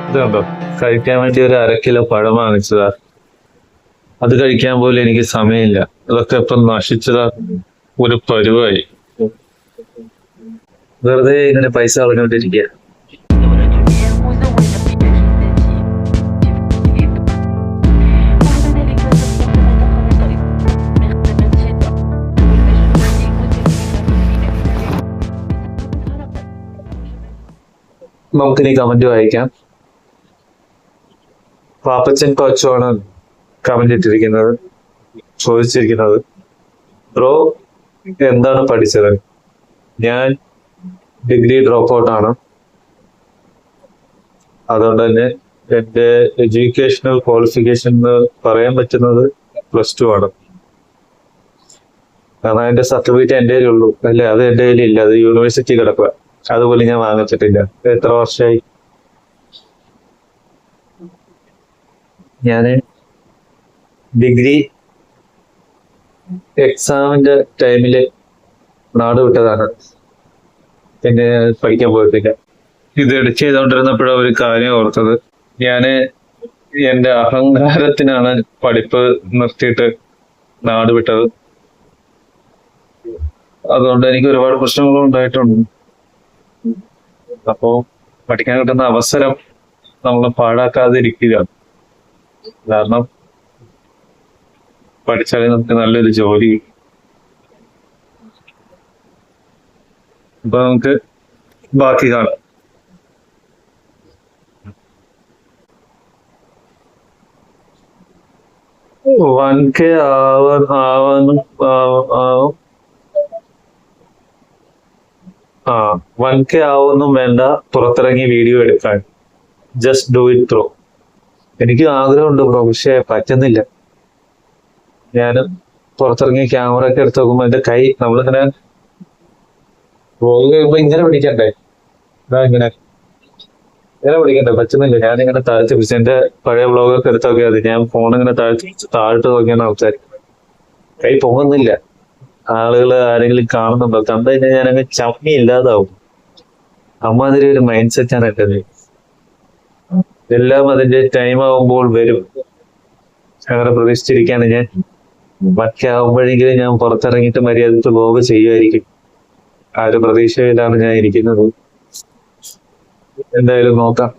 ഇതുണ്ടോ, കഴിക്കാൻ വേണ്ടി ഒരു 1/2 കിലോ പഴം വാങ്ങിച്ചതാ. അത് കഴിക്കാൻ പോലും എനിക്ക് സമയമില്ല. അതൊക്കെ ഇപ്പം നശിച്ചതാ, ഒരു പരുവായി. വെറുതെ ഇങ്ങനെ പൈസ കളഞ്ഞോണ്ടിരിക്കുക. നമുക്കിനി കമന്റ് വായിക്കാം. പാപ്പച്ചൻ കൊച്ചാണ് കമന്റ് ഇട്ടിരിക്കുന്നത്, ചോദിച്ചിരിക്കുന്നത്, ബ്രോ എന്താണ് പഠിച്ചത്? ഞാൻ ഡിഗ്രി ഡ്രോപ്പ് ഔട്ട് ആണ്. അതുകൊണ്ട് തന്നെ എൻ്റെ എഡ്യൂക്കേഷണൽ ക്വാളിഫിക്കേഷൻ എന്ന് പറയാൻ പറ്റുന്നത് +2 ആണ്. കാരണം അതിന്റെ സർട്ടിഫിക്കറ്റ് എൻ്റെ കയ്യിലുള്ളൂ, അല്ലെ അത് എൻ്റെ കയ്യിലില്ല, അത് യൂണിവേഴ്സിറ്റി കിടക്കുക. അതുപോലെ ഞാൻ വാങ്ങിച്ചിട്ടില്ല. എത്ര വർഷമായി? ഞാന് ഡിഗ്രി എക്സാമിന്റെ ടൈമില് നാട് വിട്ടതാണ്, പിന്നെ പഠിക്കാൻ പോയിട്ടില്ല. ഇത് എഡിറ്റ് ചെയ്തുകൊണ്ടിരുന്നപ്പോഴാണ് ഒരു കാര്യം ഓർത്തത്. ഞാന് എന്റെ അഹങ്കാരത്തിനാണ് പഠിപ്പ് നിർത്തിയിട്ട് നാട് വിട്ടത്. അതുകൊണ്ട് എനിക്ക് ഒരുപാട് പ്രശ്നങ്ങളും ഉണ്ടായിട്ടുണ്ട്. അപ്പോ പഠിക്കാൻ കിട്ടുന്ന അവസരം നമ്മൾ പാഴാക്കാതിരിക്കുക. കാരണം പഠിച്ചാലേ നമുക്ക് നല്ലൊരു ജോലി. അപ്പൊ നമുക്ക് ബാക്കി കാണാം. വൺ കെ ആവാനും 1K ആവൊന്നും വേണ്ട പുറത്തിറങ്ങി വീഡിയോ എടുക്കാൻ. Just do it throw. എനിക്ക് ആഗ്രഹമുണ്ട് ബ്രോ, പക്ഷെ പറ്റുന്നില്ല. ഞാൻ പുറത്തിറങ്ങി ക്യാമറ ഒക്കെ എടുത്ത് നോക്കുമ്പോ എന്റെ കൈ നമ്മളിങ്ങനെ വ്ളോഗ് കഴിയുമ്പോ ഇങ്ങനെ പിടിക്കണ്ടേ, ഇങ്ങനെ പിടിക്കണ്ടേ, പറ്റുന്നില്ല. ഞാനിങ്ങനെ താഴ്ത്തി പിടിച്ചു. എന്റെ പഴയ വ്ളോഗൊക്കെ എടുത്ത് നോക്കിയാൽ മതി. ഞാൻ ഫോൺ ഇങ്ങനെ താഴ്ത്ത് നോക്കിയാണ് സംസാരിക്കുന്നത്. കൈ പൊങ്ങുന്നില്ല. ആളുകൾ ആരെങ്കിലും കാണുന്നുണ്ടോ? കണ്ടു കഴിഞ്ഞാൽ ഞാനങ്ങ് ചമ്മി ഇല്ലാതാവും. അമ്മാതിരി ഒരു മൈൻഡ് സെറ്റാണ് എന്റേത്. എല്ലാം അതിന്റെ ടൈം ആവുമ്പോൾ വരും, അങ്ങനെ പ്രതീക്ഷിച്ചിരിക്കാണ് ഞാൻ. ബാക്കി ആവുമ്പോഴെങ്കിലും ഞാൻ പുറത്തിറങ്ങിയിട്ട് മര്യാദക്ക് വ്ളോഗ് ചെയ്യുമായിരിക്കും. ആ ഒരു പ്രതീക്ഷയിലാണ് ഞാൻ ഇരിക്കുന്നത്. എന്തായാലും നോക്കാം.